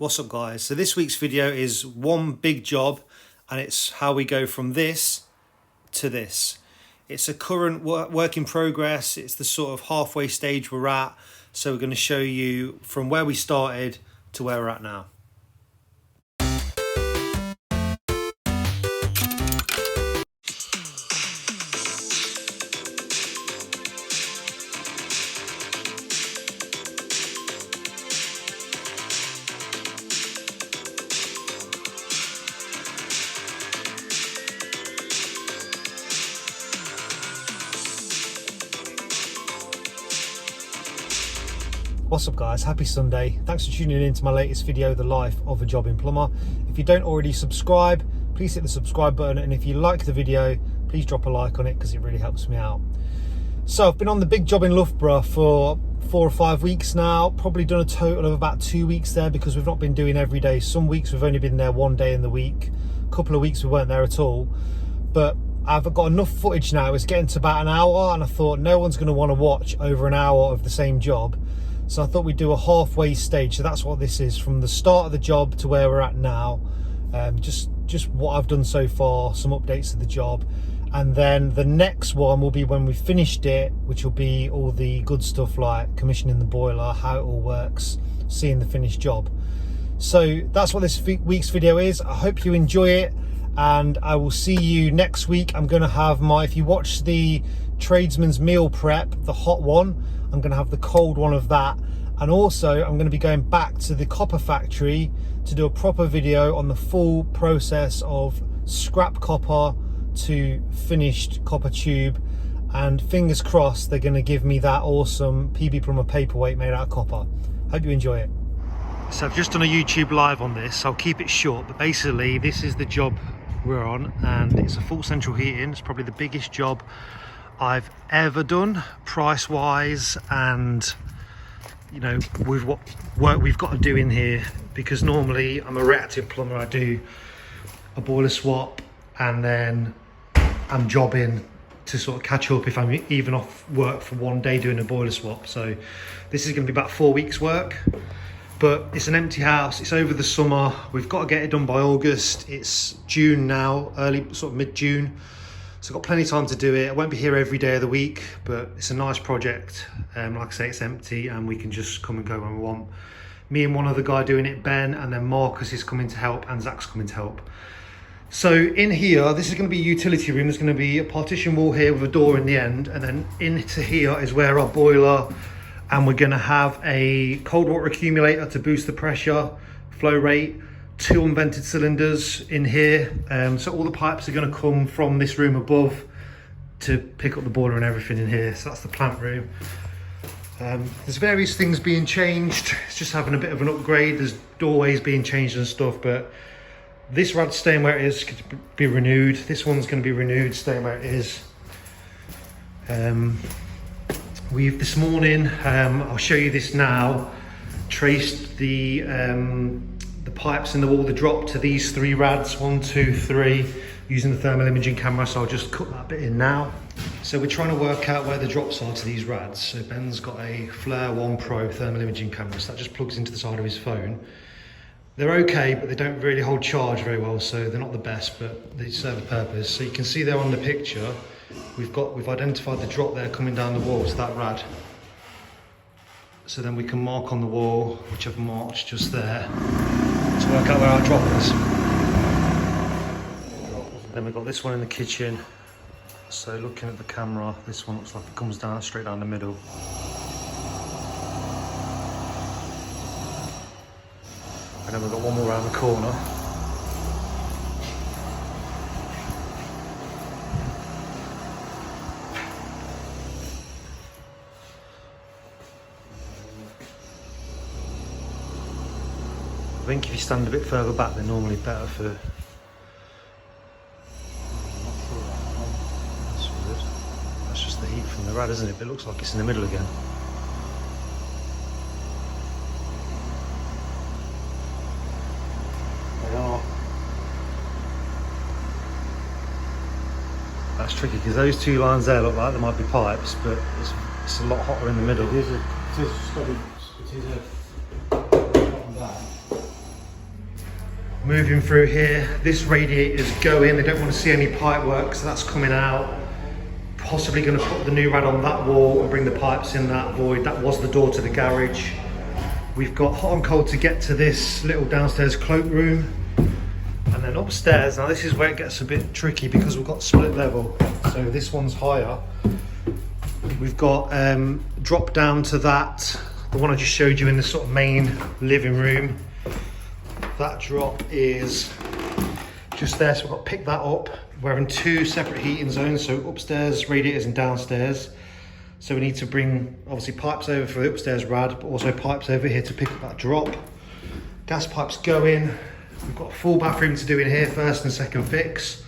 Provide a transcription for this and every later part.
What's up guys? So this week's video is one big job and it's how we go from this to this. It's a current work in progress. It's the sort of halfway stage we're at. So we're going to show you from where we started to where we're at now. What's up guys, happy Sunday. Thanks for tuning in to my latest video, The Life of a Jobbing Plumber. If you don't already subscribe, please hit the subscribe button, and if you like the video, please drop a like on it because it really helps me out. So I've been on the big job in Loughborough for 4 or 5 weeks now, probably done a total of about 2 weeks there because we've not been doing every day. Some weeks we've only been there one day in the week, a couple of weeks we weren't there at all. But I've got enough footage now, it's getting to about an hour, and I thought no one's going to want to watch over an hour of the same job. So I thought we'd do a halfway stage. So that's what this is, from the start of the job to where we're at now. Just what I've done so far, some updates to the job. And then the next one will be when we've finished it, which will be all the good stuff like commissioning the boiler, how it all works, seeing the finished job. So that's what this week's video is. I hope you enjoy it, and I will see you next week. I'm going to have if you watch the tradesman's meal prep, the hot one, I'm going to have the cold one of that. And also I'm going to be going back to the copper factory to do a proper video on the full process of scrap copper to finished copper tube, and fingers crossed they're going to give me that awesome B Plumber paperweight made out of copper. Hope you enjoy it. So I've just done a YouTube live on this. I'll keep it short, but basically this is the job we're on, and it's a full central heating. It's probably the biggest job I've ever done price wise, and you know, with what work we've got to do in here, because normally I'm a reactive plumber. I do a boiler swap and then I'm jobbing to sort of catch up if I'm even off work for one day doing a boiler swap. So this is going to be about 4 weeks work, but it's an empty house, it's over the summer, we've got to get it done by August. It's June now, early sort of mid-June, so I've got plenty of time to do it. I won't be here every day of the week, but it's a nice project. Like I say, it's empty and we can just come and go when we want. Me and one other guy doing it, Ben, and then Marcus is coming to help and Zach's coming to help. So in here, this is going to be a utility room. There's going to be a partition wall here with a door in the end, and then into here is where our boiler, and we're going to have a cold water accumulator to boost the pressure, flow rate, 2 unvented cylinders in here. So all the pipes are going to come from this room above to pick up the boiler and everything in here. So that's the plant room. There's various things being changed. It's just having a bit of an upgrade. There's doorways being changed and stuff, but this rad's staying where it is, could be renewed. This one's going to be renewed, staying where it is. We've this morning, I'll show you this now, traced the pipes in the wall, the drop to these 3 rads, 1, 2, 3, using the thermal imaging camera. So I'll just cut that bit in now. So we're trying to work out where the drops are to these rads. So Ben's got a Flare 1 Pro thermal imaging camera, so that just plugs into the side of his phone. They're okay, but they don't really hold charge very well, so they're not the best, but they serve a purpose. So you can see there on the picture, we've identified the drop there coming down the wall, it's that rad. So then we can mark on the wall, which I've marked just there, to work out where our drop is. Then we've got this one in the kitchen. So looking at the camera, this one looks like it comes down straight down the middle. And then we've got one more around the corner. I think if you stand a bit further back, they're normally better for... That's weird. That's just the heat from the rad, isn't it? But it looks like it's in the middle again. They are. That's tricky because those 2 lines there look like there might be pipes, but it's a lot hotter in the middle. It is a bottom down. Moving through here, this radiator's going. They don't want to see any pipe work, so that's coming out. Possibly going to put the new rad on that wall and bring the pipes in that void. That was the door to the garage. We've got hot and cold to get to this little downstairs cloakroom. And then upstairs, now this is where it gets a bit tricky because we've got split level. So this one's higher. We've got drop down to that, the one I just showed you in the sort of main living room. That drop is just there, so we've got to pick that up. We're in two separate heating zones, so upstairs radiators and downstairs. So we need to bring obviously pipes over for the upstairs rad, but also pipes over here to pick up that drop. Gas pipes go in. We've got a full bathroom to do in here, first and second fix.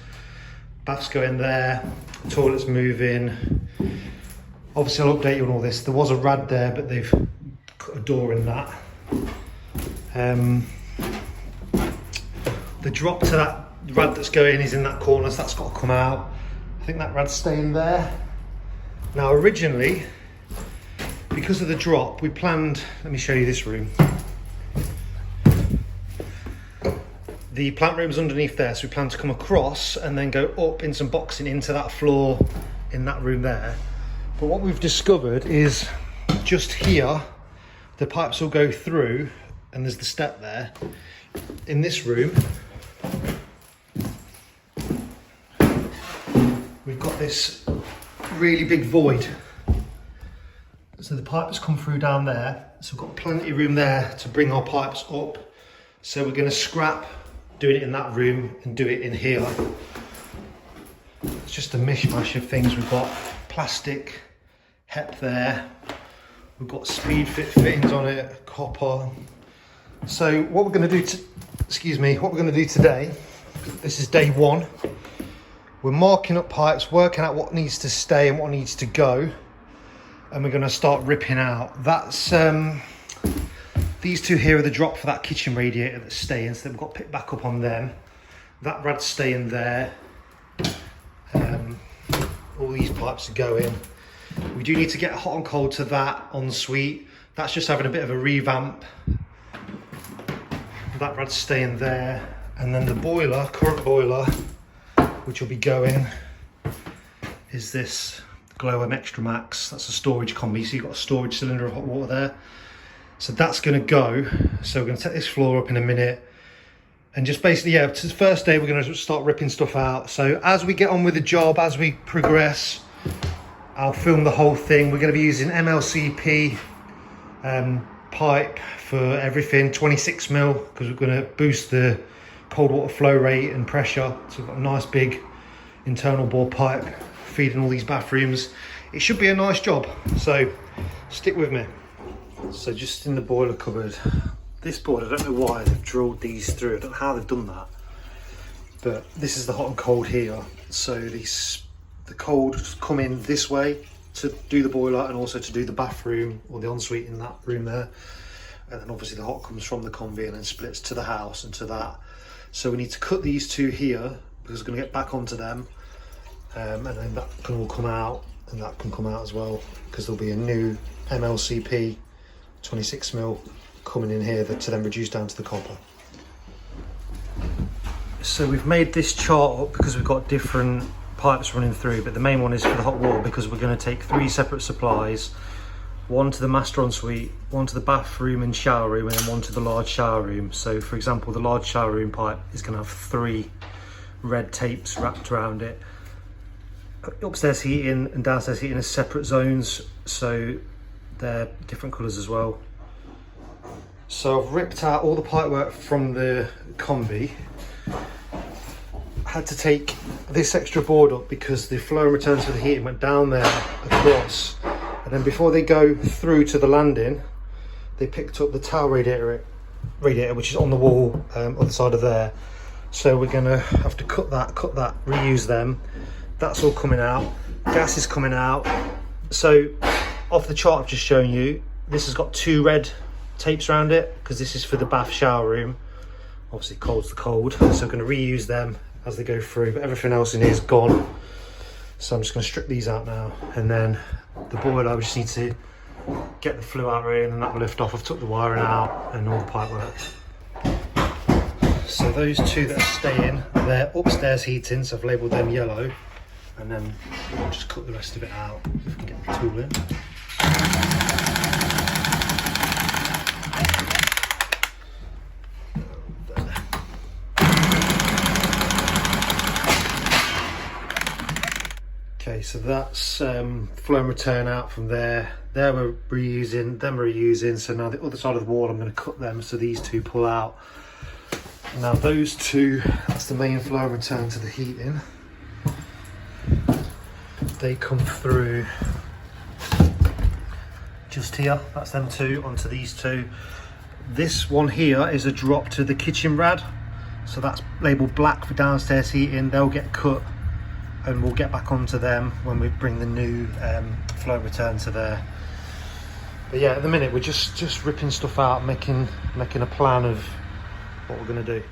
Baths go in there, toilets move in. Obviously I'll update you on all this. There was a rad there, but they've cut a door in that. The drop to that rad that's going is in that corner, so that's got to come out. I think that rad's staying there. Now originally, because of the drop, we planned, let me show you this room. The plant room's underneath there, so we plan to come across and then go up in some boxing into that floor in that room there. But what we've discovered is just here, the pipes will go through and there's the step there. In this room, we've got this really big void. So the pipes come through down there. So we've got plenty of room there to bring our pipes up. So we're going to scrap doing it in that room and do it in here. It's just a mishmash of things. We've got plastic HEP there. We've got speed fit fittings on it, copper. So what we're going to do, what we're going to do today, this is day one. We're marking up pipes, working out what needs to stay and what needs to go, and we're going to start ripping out. That's these two here are the drop for that kitchen radiator that's staying, so we've got to pick back up on them. That rad's staying there. All these pipes are going. We do need to get hot and cold to that ensuite. That's just having a bit of a revamp. That rad's staying there, and then the boiler, current boiler, which will be going, is this Glow Extra Max. That's a storage combi, so you've got a storage cylinder of hot water there. So that's going to go. So we're going to take this floor up in a minute, and just basically, yeah, to the first day we're going to start ripping stuff out. So as we get on with the job, as we progress, I'll film the whole thing. We're going to be using MLCP pipe for everything, 26 mil, because we're going to boost the cold water flow rate and pressure. So we've got a nice big internal bore pipe feeding all these bathrooms. It should be a nice job, so stick with me. So just in the boiler cupboard, this board, I don't know why they've drilled these through. I don't know how they've done that, but this is the hot and cold here. So the cold come in this way to do the boiler and also to do the bathroom or the ensuite in that room there. And then obviously the hot comes from the combi and then splits to the house and to that. So we need to cut these two here because we're going to get back onto them. And then that can all come out, and that can come out as well, because there'll be a new MLCP 26 mil coming in here to then reduce down to the copper. So we've made this chart up because we've got different pipes running through, but the main one is for the hot water because we're going to take 3 separate supplies, one to the master ensuite, one to the bathroom and shower room, and then one to the large shower room. So for example, the large shower room pipe is going to have 3 red tapes wrapped around it. Upstairs heating and downstairs heating is separate zones, so they're different colours as well. So I've ripped out all the pipework from the combi. Had to take this extra board up because the flow and returns for the heating went down there across, and then before they go through to the landing, they picked up the towel radiator which is on the wall other side of there. So we're gonna have to cut that, reuse them. That's all coming out. Gas is coming out. So off the chart I've just shown you, this has got 2 red tapes around it because this is for the bath shower room. Obviously cold's the cold, so we're going to reuse them as they go through, but everything else in here is gone. So I'm just going to strip these out now, and then the boiler, we just need to get the flue out really, and then that will lift off. I've took the wiring out and all the pipe work. So So those two that are staying, they're upstairs heating, so I've labelled them yellow, and then we'll just cut the rest of it out if we can get the tool in. Okay, so that's flow and return out from there. There we're reusing, them we're reusing. So now the other side of the wall, I'm going to cut them so these two pull out. Now those two, that's the main flow and return to the heating. They come through just here. That's them two onto these two. This one here is a drop to the kitchen rad. So that's labelled black for downstairs heating. They'll get cut, and we'll get back onto them when we bring the new flow return to there. But yeah, at the minute we're just ripping stuff out, making a plan of what we're gonna do.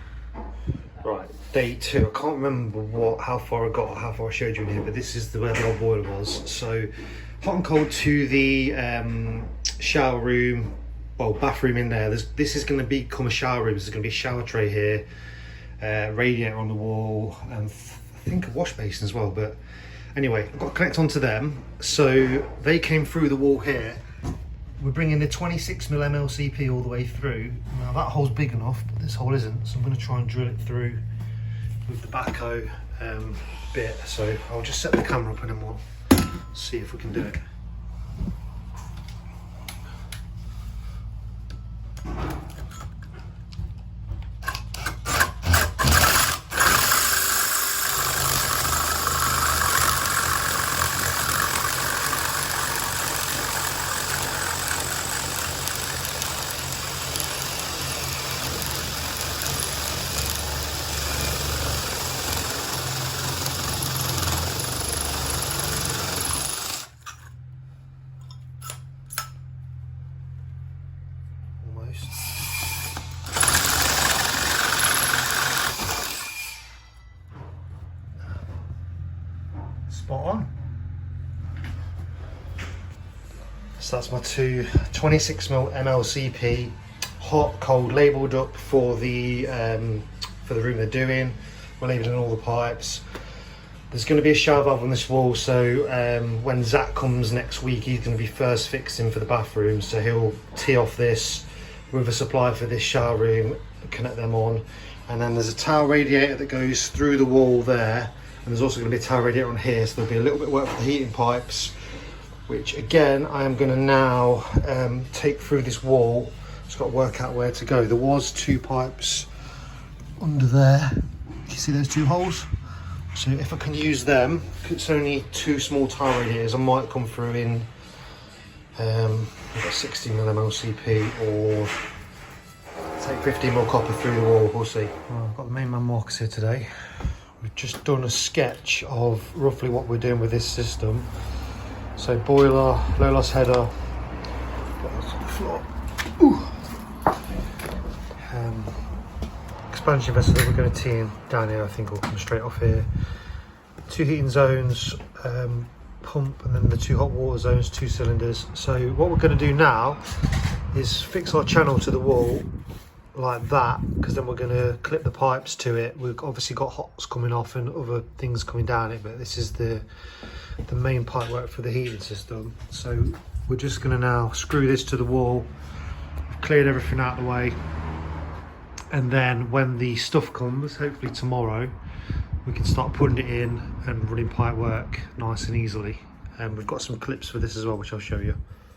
Right, day two. I can't remember how far I got or how far I showed you in here, but this is where the old boiler was. So hot and cold to the shower room, well, bathroom in there. This is gonna become a shower room. There's gonna be a shower tray here, radiator on the wall, and I think a wash basin as well. But anyway, I've got to connect onto them. So they came through the wall here. We're bringing the 26mm MLCP all the way through. Now that hole's big enough, but this hole isn't. So I'm going to try and drill it through with the backhoe bit. So I'll just set the camera up and then we'll see if we can do it. Spot on. So that's my two 26mm MLCP, hot, cold, labelled up for the room they're doing. We're labelling all the pipes. There's going to be a shower valve on this wall, so when Zach comes next week, he's going to be first fixing for the bathroom. So he'll tee off this with a supply for this shower room, connect them on, and then there's a towel radiator that goes through the wall there. And there's also going to be a towel radiator on here, so there'll be a little bit of work for the heating pipes, which again I am going to now take through this wall. Just got to work out where to go. There was two pipes under there. You see those two holes? So if I can use them, it's only two small towel radiators. I might come through in 60mm MLCP or take 15mm copper through the wall. We'll see. Well, I've got the main man markers here today. We've just done a sketch of roughly what we're doing with this system. So boiler, low loss header, what's on the floor? Expansion vessel that we're going to tee in down here, I think will come straight off here. Two heating zones, pump, and then the two hot water zones, 2 cylinders. So what we're going to do now is fix our channel to the wall like that, because then we're going to clip the pipes to it. We've obviously got hots coming off and other things coming down it, but this is the main pipe work for the heating system. So we're just going to now screw this to the wall. We've cleared everything out of the way, and then when the stuff comes, hopefully tomorrow, we can start putting it in and running pipe work nice and easily. And we've got some clips for this as well, which I'll show you.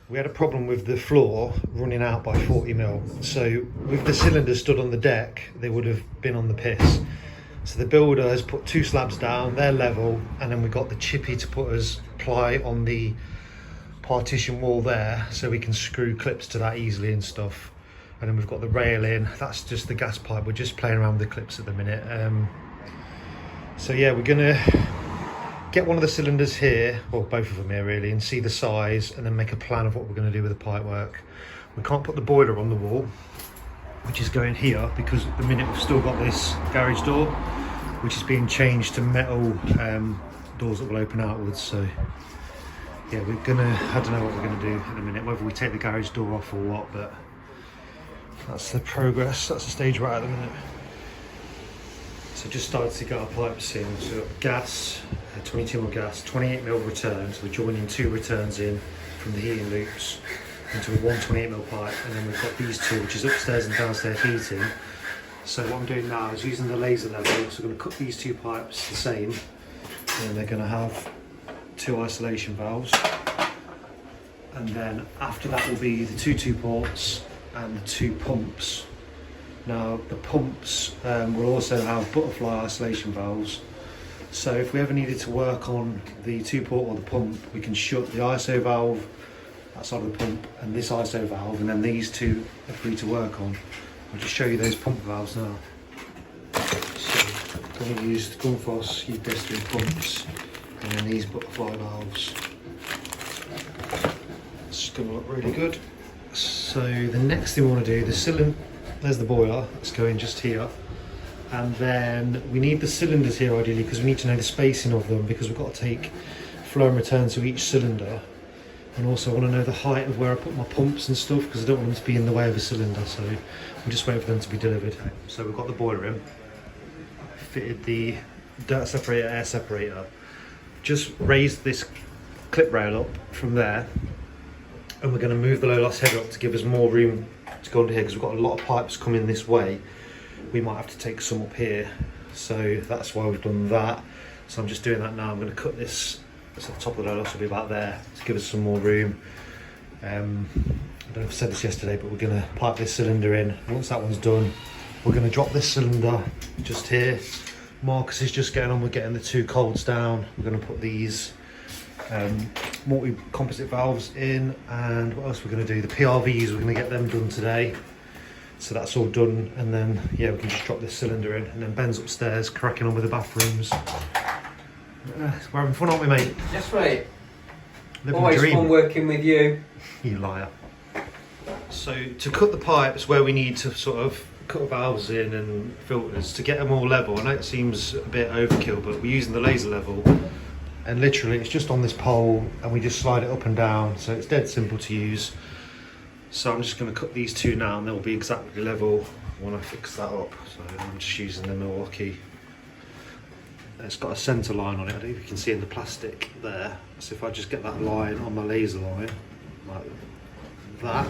We had a problem with the floor running out by 40mm. So with the cylinders stood on the deck, they would have been on the piss. So the builder has put 2 slabs down, they're level, and then we got the chippy to put us ply on the partition wall there, so we can screw clips to that easily and stuff. And then we've got the rail in, that's just the gas pipe. We're just playing around with the clips at the minute. So yeah, we're gonna get one of the cylinders here, or both of them here really, and see the size, and then make a plan of what we're going to do with the pipe work. We can't put the boiler on the wall, which is going here, because at the minute we've still got this garage door, which is being changed to metal doors that will open outwards. So yeah, we're gonna, I don't know what we're gonna do in a minute, whether we take the garage door off or what, but that's the progress, that's the stage we're at the minute. So just started to get our pipes in. So we've got gas, 22mm gas, 28mm return. So we're joining 2 returns in from the heating loops into a 128mm pipe, and then we've got these 2, which is upstairs and downstairs heating. So what I'm doing now is using the laser level. So I'm going to cut these 2 pipes the same, and they're going to have 2 isolation valves. And then after that will be the 2 ports and the 2 pumps. Now the pumps will also have butterfly isolation valves. So if we ever needed to work on the 2 port or the pump, we can shut the ISO valve, that side of the pump, and this ISO valve, and then these 2 are free to work on. I'll just show you those pump valves now. So I'm going to use the Gunfoss pedestrian pumps, and then these butterfly valves. It's going to look really good. So the next thing we want to do, the cylinder, there's the boiler, let's go in just here. And then we need the cylinders here ideally, because we need to know the spacing of them, because we've got to take flow and return to each cylinder. And also I want to know the height of where I put my pumps and stuff, because I don't want them to be in the way of a cylinder, so I'm just waiting for them to be delivered. So we've got the boiler in, fitted the dirt separator, air separator, just raised this clip rail up from there, and we're going to move the low loss header up to give us more room to go under here, because we've got a lot of pipes coming this way. We might have to take some up here, so that's why we've done that. So I'm just doing that now. I'm going to cut this, so the top of the low loss will be about there to give us some more room. I don't know if I said this yesterday, but we're going to pipe this cylinder in. Once that one's done, we're going to drop this cylinder just here. Marcus is just getting on with getting the 2 colds down. We're going to put these multi-composite valves in, and what else we're going to do? The PRVs, we're going to get them done today. So that's all done, and then yeah, we can just drop this cylinder in, and then Ben's upstairs cracking on with the bathrooms. We're having fun, aren't we, mate? That's right. Living Always the dream. fun working with you. You liar. So to cut the pipes where we need to sort of cut valves in and filters, to get them all level, I know it seems a bit overkill, but we're using the laser level, and literally it's just on this pole, and we just slide it up and down, so it's dead simple to use. So I'm just going to cut these 2 now, and they'll be exactly level when I fix that up. So I'm just using the Milwaukee. It's got a centre line on it, I don't know if you can see in the plastic there. So if I just get that line on my laser line, like that.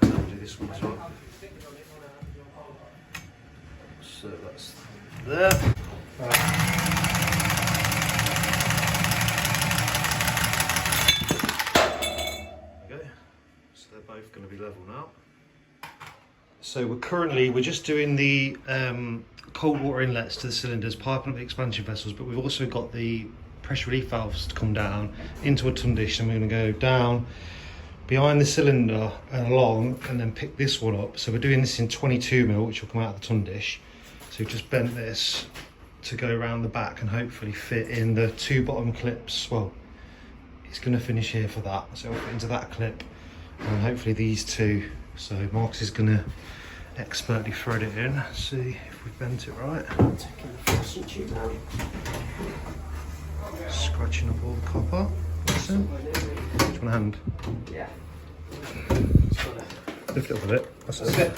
And then I'll do this one as well. So that's there. So they're both going to be level now. So we're just doing the cold water inlets to the cylinders, piping up the expansion vessels, but we've also got the pressure relief valves to come down into a ton dish, and we're going to go down behind the cylinder and along, and then pick this one up. So we're doing this in 22mm, which will come out of the ton dish. So we've just bent this to go around the back and hopefully fit in the 2 bottom clips. Well, it's going to finish here for that, so it'll fit into that clip, and hopefully these 2. So Marcus is going to expertly thread it in, see if we've bent it right. Taking the fasten tube out. Scratching up all the copper. Listen. Which one hand? Yeah. Lift it up a bit. That's it.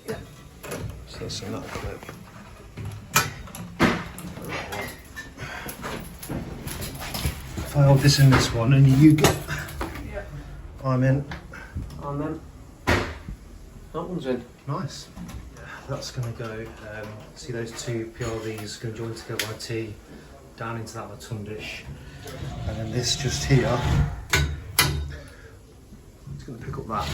Yeah. So that's in that clip. If I hold this in this one and you go. Yeah. I'm in. And then that one's in. Nice. Yeah, that's going to go. See those 2 PRVs going to join together by T down into that ton dish, and then this just here. It's going to pick up that.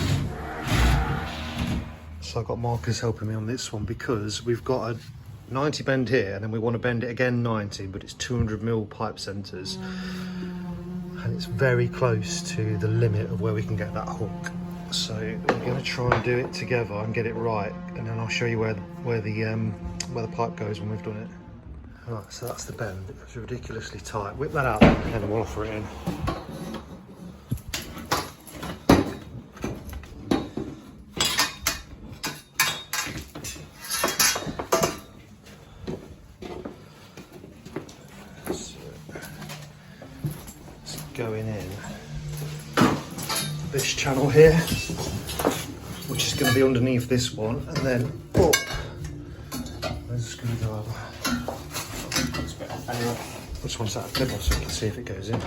So I've got Marcus helping me on this one, because we've got a 90 bend here, and then we want to bend it again 90, but it's 200mm pipe centres, and it's very close to the limit of where we can get that hook. So we're going to try and do it together and get it right, and then I'll show you where the pipe goes when we've done it. Right, so that's the bend. It's ridiculously tight. Whip that out, and then we'll offer it in. going in this channel here, which is going to be underneath this one, and then up. There's a screwdriver. Anyway, I just want to set a clip off so you can see if it goes in.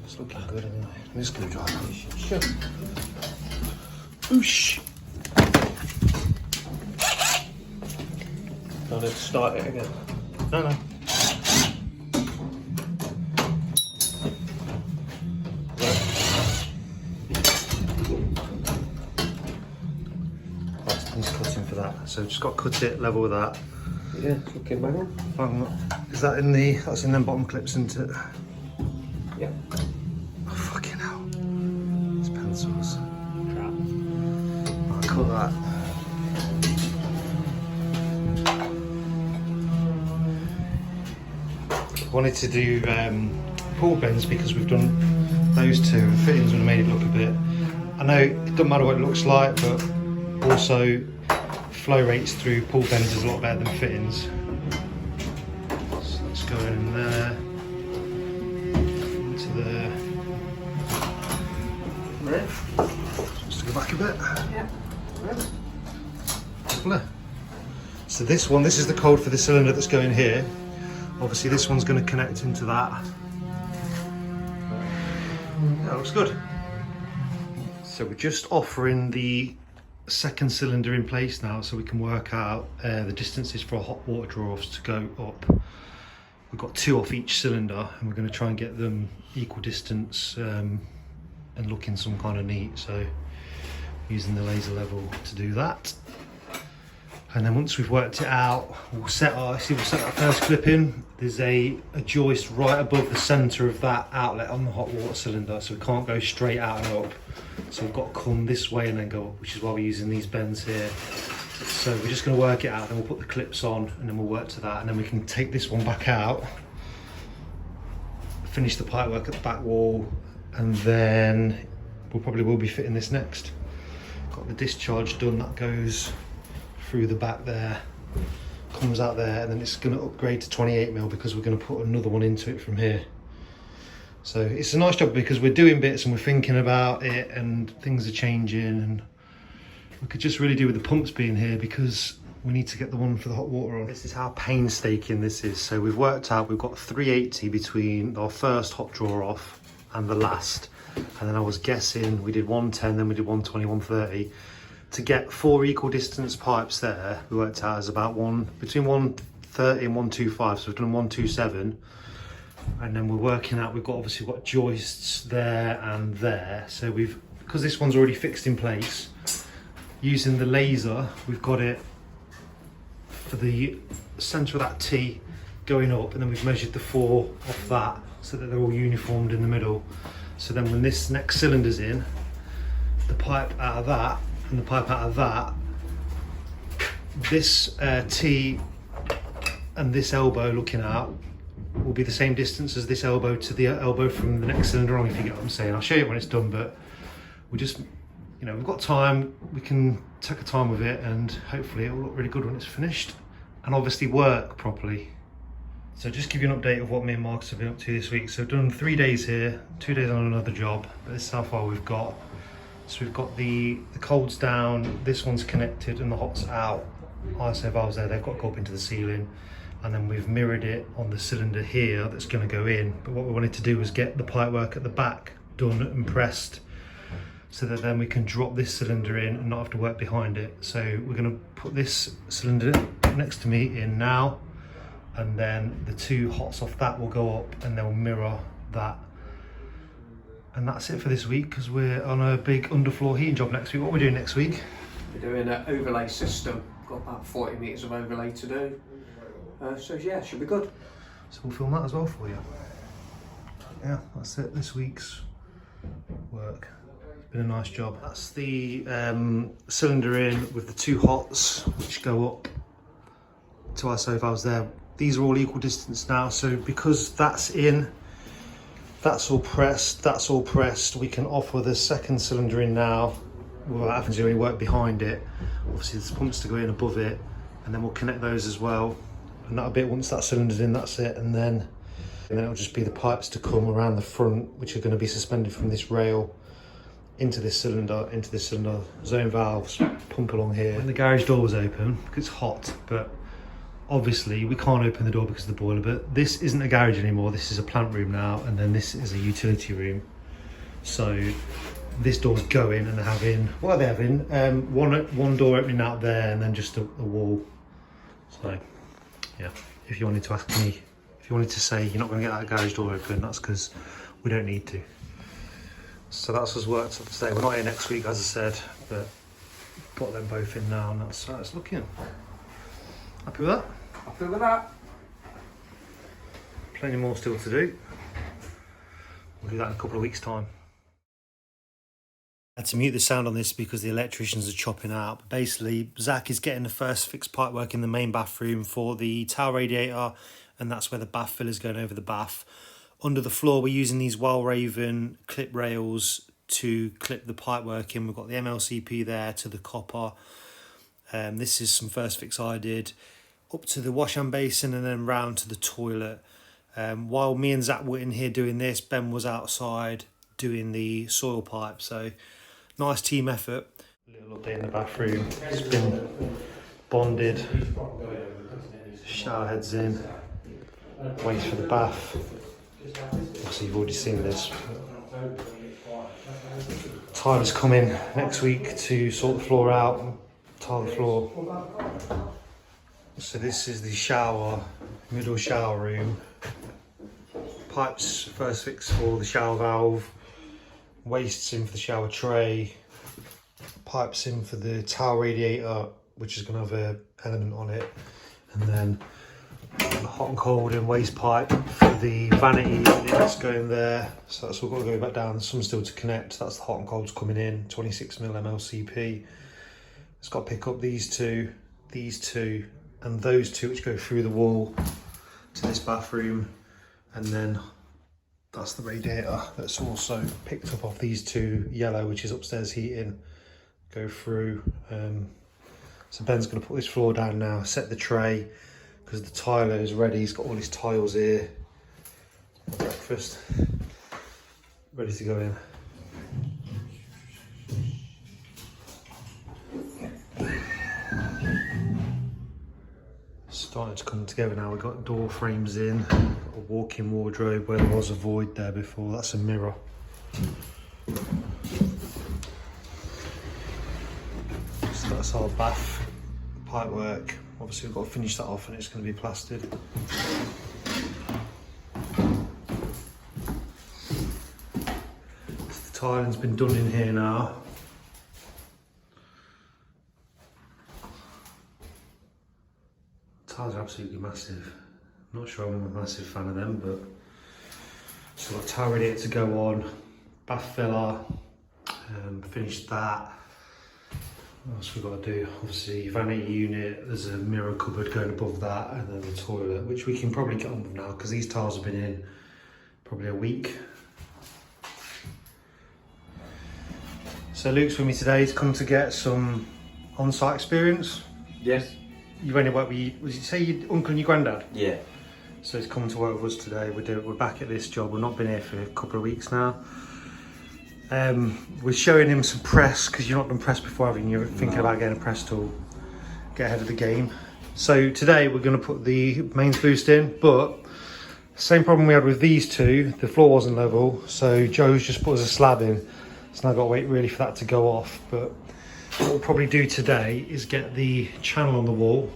It's looking good anyway. This screwdriver. Sure. Whoosh. I need to start it again. No, no. He's cutting for that, so just got to cut it level with that. Yeah, it's looking bang on. Is that in the? That's in them bottom clips, isn't it? Yeah. Oh, fucking hell! It's pencils. Crap. I'll cut that. Wanted to do pull bends because we've done those two. The fittings would have made it look a bit. I know it doesn't matter what it looks like, but also flow rates through pull bends is a lot better than fittings. So let's go in there, into there. Right. Just to go back a bit. Yeah. Right. Lovely. So this one, this is the code for the cylinder that's going here. Obviously this one's going to connect into that. Yeah, looks good. So we're just offering the second cylinder in place now, so we can work out the distances for our hot water draw-offs to go up. We've got 2 off each cylinder, and we're going to try and get them equal distance and looking some kind of neat. So using the laser level to do that. And then once we've worked it out, we'll set our first clip in. There's a joist right above the centre of that outlet on the hot water cylinder, so we can't go straight out and up. So we've got to come this way and then go up, which is why we're using these bends here. So we're just going to work it out, then we'll put the clips on, and then we'll work to that, and then we can take this one back out, finish the pipe work at the back wall, and then we'll probably will be fitting this next. Got the discharge done, that goes through the back there, comes out there, and then it's going to upgrade to 28mm because we're going to put another one into it from here. So it's a nice job because we're doing bits and we're thinking about it, and things are changing, and we could just really do with the pumps being here because we need to get the one for the hot water on. This is how painstaking this is. So we've worked out we've got 380 between our first hot draw off and the last, and then I was guessing we did 110, then we did 120, 130. To get 4 equal distance pipes there, we worked out as about between 130 and 125, so we've done 127. And then we're working out, we've obviously got joists there and there. So because this one's already fixed in place, using the laser, we've got it for the centre of that T going up, and then we've measured the 4 off that so that they're all uniformed in the middle. So then when this next cylinder's in, the pipe out of that and the pipe out of that, this T and this elbow looking out will be the same distance as this elbow to the elbow from the next cylinder on, if you get what I'm saying. I'll show you when it's done, but we just, we've got time, we can take our time with it, and hopefully it will look really good when it's finished and obviously work properly. So just give you an update of what me and Marcus have been up to this week. So I've done 3 days here, 2 days on another job, but this is how far we've got. So we've got the cold's down, this one's connected and the hot's out. ISO valves there, they've got to go up into the ceiling. And then we've mirrored it on the cylinder here that's going to go in. But what we wanted to do was get the pipe work at the back done and pressed, so that then we can drop this cylinder in and not have to work behind it. So we're going to put this cylinder next to me in now, and then the 2 hots off that will go up and they'll mirror that. And that's it for this week, because we're on a big underfloor heating job next week. What are we doing next week? We're doing an overlay system. Got about 40 metres of overlay to do. So yeah, should be good. So we'll film that as well for you. Yeah, that's it, this week's work. It's been a nice job. That's the cylinder in with the 2 hots, which go up to our ISO valves there. These are all equal distance now, so because that's in, that's all pressed, we can offer the second cylinder in now without having to do any work behind it. Obviously there's pumps to go in above it, and then we'll connect those as well. And that'll be it. Once that cylinder's in, that's it. And then it'll just be the pipes to come around the front, which are going to be suspended from this rail into this cylinder, zone valves pump along here. When the garage door was open, it's hot, but obviously we can't open the door because of the boiler, but this isn't a garage anymore, this is a plant room now, and then this is a utility room. So this door's going, and they're having, what are they having? One door opening out there, and then just a wall. So yeah, if you wanted to ask me, if you wanted to say you're not going to get that garage door open, that's because we don't need to. So that's us worked up today. We're not here next week, as I said, but got them both in now, and that's how it's looking. Happy with that? Happy with that. Plenty more still to do. We'll do that in a couple of weeks' time. I had to mute the sound on this because the electricians are chopping out. But basically, Zach is getting the first fixed pipework in the main bathroom for the towel radiator, and that's where the bath filler's going over the bath. Under the floor, we're using these Raven clip rails to clip the pipework in. We've got the MLCP there to the copper. This is some first fix I did up to the wash hand basin and then round to the toilet. While me and Zach were in here doing this, Ben was outside doing the soil pipe. So nice team effort. A little update in the bathroom. It's been bonded. Shower heads in. Waste for the bath. Obviously you've already seen this. Tyler's coming next week to sort the floor out and tile the floor. So this is the shower, middle shower room. Pipes first fix for the shower valve. Wastes in for the shower tray. Pipes in for the towel radiator, which is going to have an element on it. And then the hot and cold and waste pipe for the vanity unit that's going there. So that's all got to go back down. Some still to connect. That's the hot and cold's coming in. 26mm MLCP. It's got to pick up these two, and those two, which go through the wall to this bathroom. And then that's the radiator that's also picked up off these two, yellow, which is upstairs heating, go through. So Ben's going to put this floor down now, set the tray, because the tiler is ready. He's got all his tiles here. Breakfast ready to go in. Starting to come together now. We've got door frames in, a walk-in wardrobe where there was a void there before. That's a mirror. So that's our bath pipe work. Obviously we've got to finish that off and it's going to be plastered. The tiling's been done in here now. Tiles are absolutely massive. I'm not sure I'm a massive fan of them, but so I've got towel radiator to go on, bath filler, finished that. What else we've got to do? Obviously vanity unit, there's a mirror cupboard going above that, and then the toilet, which we can probably get on with now because these tiles have been in probably a week. So Luke's with me today. He's come to get some on-site experience. Yes. You've only worked with, was you say your uncle and your granddad? Yeah. So he's come to work with us today. We're back at this job. We've not been here for a couple of weeks now. We're showing him some press because you've not done press before, have you? You're thinking about getting a press tool, get ahead of the game. So today we're going to put the mains boost in, but same problem we had with these two. The floor wasn't level, so Joe's just put us a slab in. So now I've got to wait really for that to go off. But what we'll probably do today is get the channel on the wall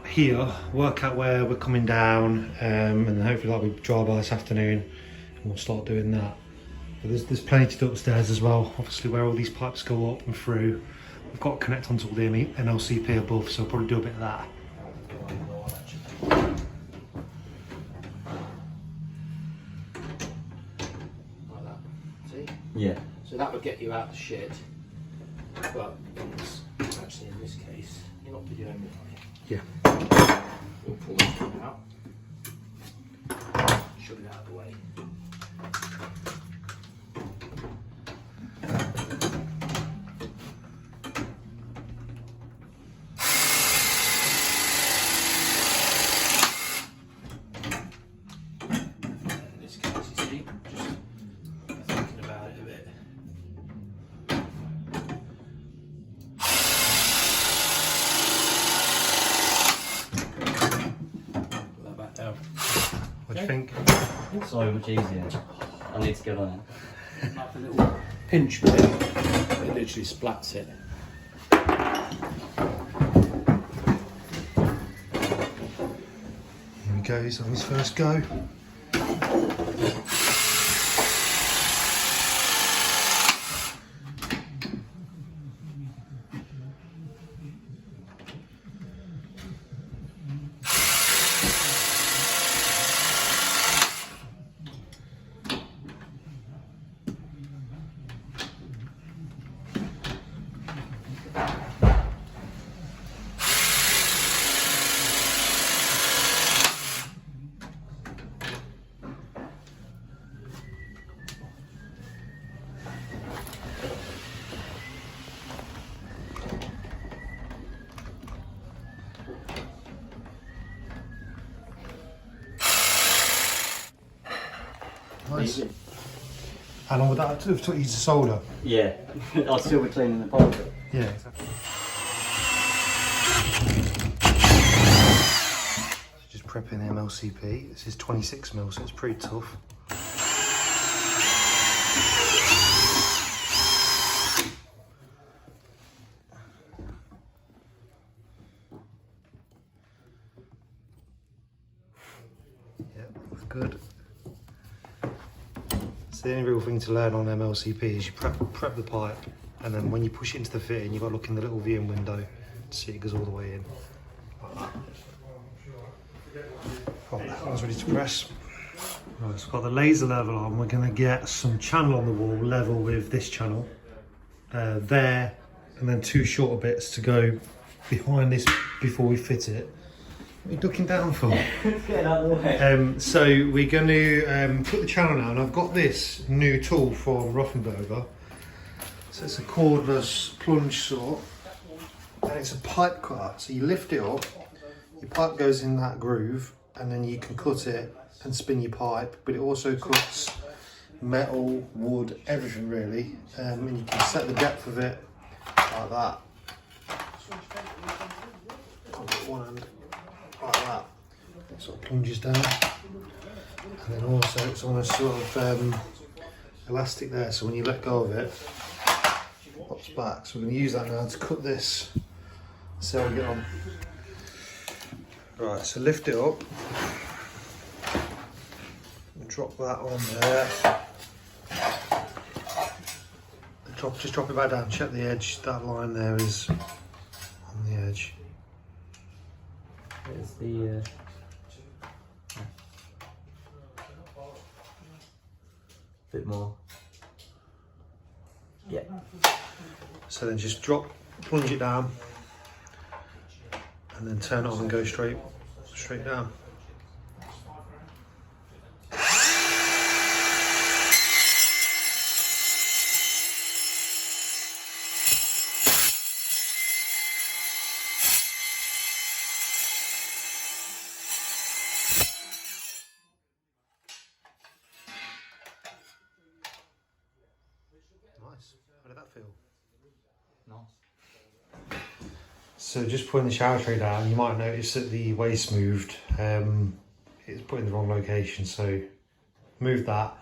here, work out where we're coming down, and then hopefully that'll be dry by this afternoon, and we'll start doing that. But there's plenty to do upstairs as well, obviously where all these pipes go up and through. We've got to connect onto all the MLCP above, so we'll probably do a bit of that. Like that, see? Yeah. So that would get you out the shed, but actually in this case, you're not videoing me, are you? Yeah. We'll pull this one out, shove it out of the way. you think? So much easier. I need to get on it. Like a little pinch bit, it literally splats it. Here he goes on his first go. Nice. How long would that have took you to solder? Yeah, I'll still be cleaning the pipe. Yeah, exactly. Just prepping the MLCP. This is 26mm, so it's pretty tough. Yep, that's good. The only real thing to learn on MLCP is you prep the pipe, and then when you push it into the fitting, you've got to look in the little viewing window to see it goes all the way in. Like that. Right, that one's ready to press. Right, so I've got the laser level on. We're going to get some channel on the wall level with this channel there, and then two shorter bits to go behind this before we fit it. What are you ducking down for? Get out of the way. So we're going to put the channel now, and I've got this new tool from Rothenberger. So it's a cordless plunge saw, and it's a pipe cutter. So you lift it up, your pipe goes in that groove, and then you can cut it and spin your pipe. But it also cuts metal, wood, everything really, and you can set the depth of it like that. I've got one hand. Like that, it sort of plunges down, and then also it's on a sort of elastic there, so when you let go of it, it pops back. So we're going to use that now to cut this, see how we get on. Right, so lift it up, and drop that on there. Just drop it back down, check the edge, that line there is on the edge. It's the bit more. Yeah. So then just plunge it down, and then turn it on and go straight down. Nice. How did that feel? Nice. So just putting the shower tray down, you might notice that the waste moved. It's put in the wrong location, so move that.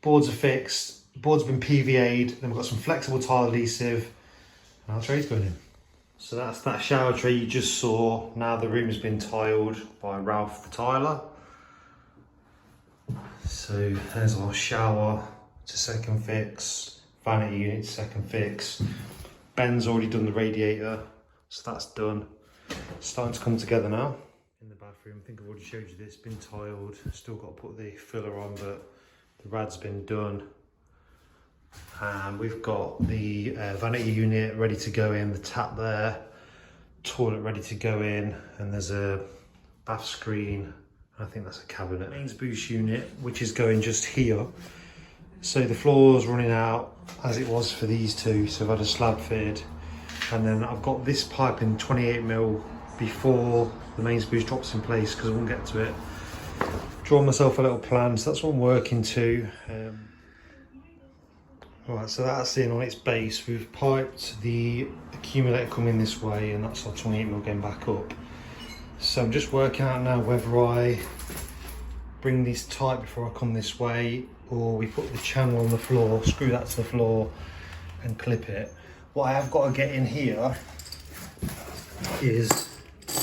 Boards are fixed. Boards have been PVA'd. Then we've got some flexible tile adhesive, and our tray's going in. So that's that shower tray you just saw. Now the room has been tiled by Ralph the tiler. So there's our shower to second fix, vanity unit to second fix. Ben's already done the radiator, so that's done. It's starting to come together now. In the bathroom, I think I've already showed you this, been tiled, still got to put the filler on, but the rad's been done. And we've got the vanity unit ready to go in, the tap there, toilet ready to go in, and there's a bath screen. I think that's a cabinet. Mains boost unit, which is going just here. So the floor's running out as it was for these two, so I've had a slab fitted. And then I've got this pipe in 28mm before the mains boost drops in place, because I won't get to it. Drawn myself a little plan, so that's what I'm working to. Right, so that's in on its base. We've piped the accumulator coming this way, and that's our 28mm going back up. So I'm just working out now whether I bring these tight before I come this way, or we put the channel on the floor, screw that to the floor and clip it. What I have got to get in here is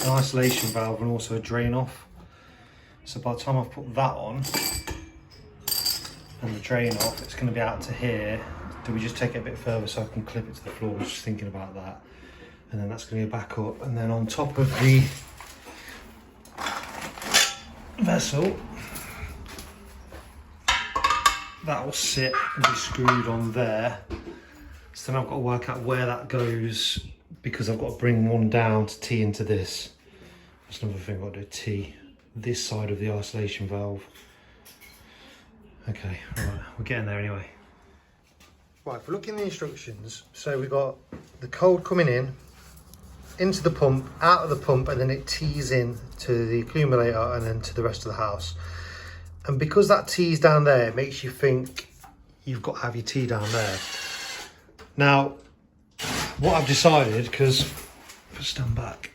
an isolation valve and also a drain off. So by the time I've put that on and the drain off, it's going to be out to here. Do we just take it a bit further so I can clip it to the floor? I was just thinking about that. And then that's going to go back up, and then on top of the vessel, that will sit and be screwed on there. So then I've got to work out where that goes, because I've got to bring one down to tee into this. That's another thing I've got to do, tee this side of the isolation valve. Okay, all right, we're getting there anyway. Right, if we look in the instructions, so we've got the cold coming in, into the pump, out of the pump, and then it tees in to the accumulator and then to the rest of the house. And because that tee's down there, it makes you think you've got to have your tee down there. Now, what I've decided, because if I stand back,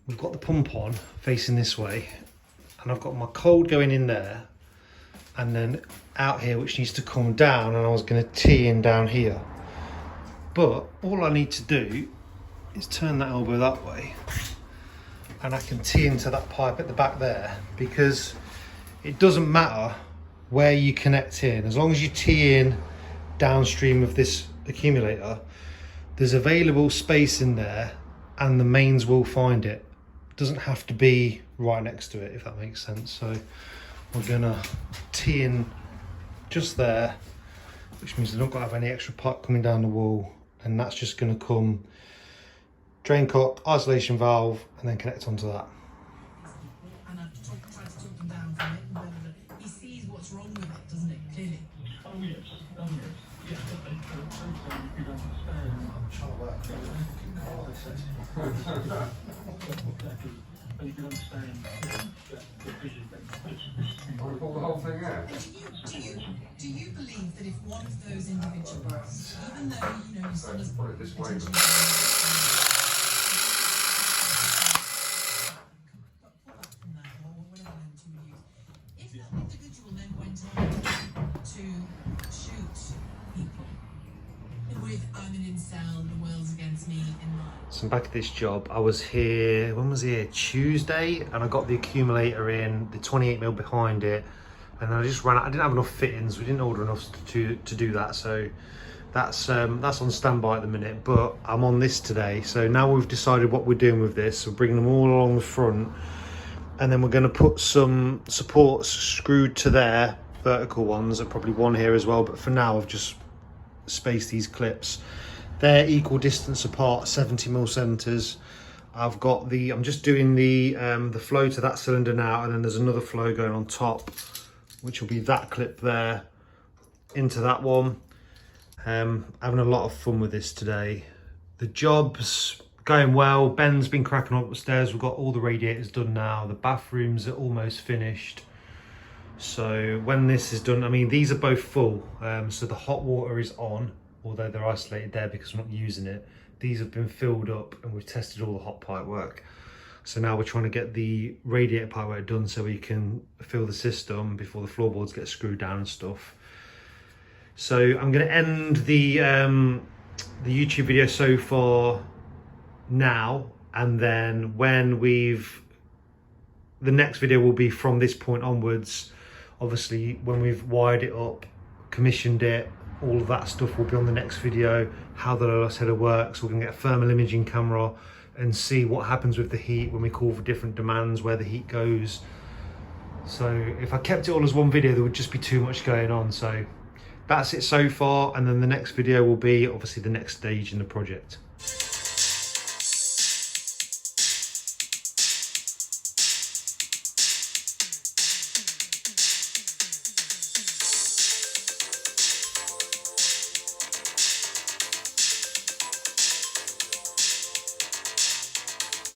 we've got the pump on facing this way, and I've got my cold going in there, and then out here, which needs to come down, and I was going to tee in down here. But all I need to do is turn that elbow that way, and I can tee into that pipe at the back there, because it doesn't matter where you connect in, as long as you tee in downstream of this accumulator, there's available space in there and the mains will find it. It doesn't have to be right next to it, if that makes sense. So we're gonna tee in just there, which means I don't got to have any extra pipe coming down the wall, and that's just gonna come drain cock, isolation valve, and then connect onto that. And I've tried to talk him down from it, but he sees what's wrong with it, doesn't it, clearly? Oh yes, oh yes. Yeah, but they don't sometimes you don't understand. I'm trying to work through And you can understand that the vision that Want to pull the whole thing out? Do you believe that if one of those individuals, even though you know his son has Put it this way. potentially if that individual then went on to shoot people with "I'm an incel, the world's against me" in mind. So I'm back at this job. I was here, when was it? Tuesday, and I got the accumulator in, the 28mm behind it, and then I just ran out. I didn't have enough fittings. We didn't order enough to do that, so that's on standby at the minute. But I'm on this today, so now we've decided what we're doing with this. We're bringing them all along the front, and then we're going to put some supports screwed to there, vertical ones, and probably one here as well. But for now, I've just spaced these clips. They're equal distance apart, 70mm centers. I've got I'm just doing the flow to that cylinder now, and then there's another flow going on top, which will be that clip there into that one. Having a lot of fun with this today. The job's going well. Ben's been cracking up upstairs. We've got all the radiators done now. The bathrooms are almost finished. So when this is done, I mean, these are both full. So the hot water is on, although they're isolated there because we're not using it. These have been filled up and we've tested all the hot pipe work. So now we're trying to get the radiator pipe work done so we can fill the system before the floorboards get screwed down and stuff. So I'm going to end the YouTube video so far now, and then when the next video will be from this point onwards. Obviously when we've wired it up, commissioned it, all of that stuff will be on the next video. How the LOS header works, we're going to get a thermal imaging camera and see what happens with the heat when we call for different demands, where the heat goes. So if I kept it all as one video, there would just be too much going on. So that's it so far, and then the next video will be obviously the next stage in the project.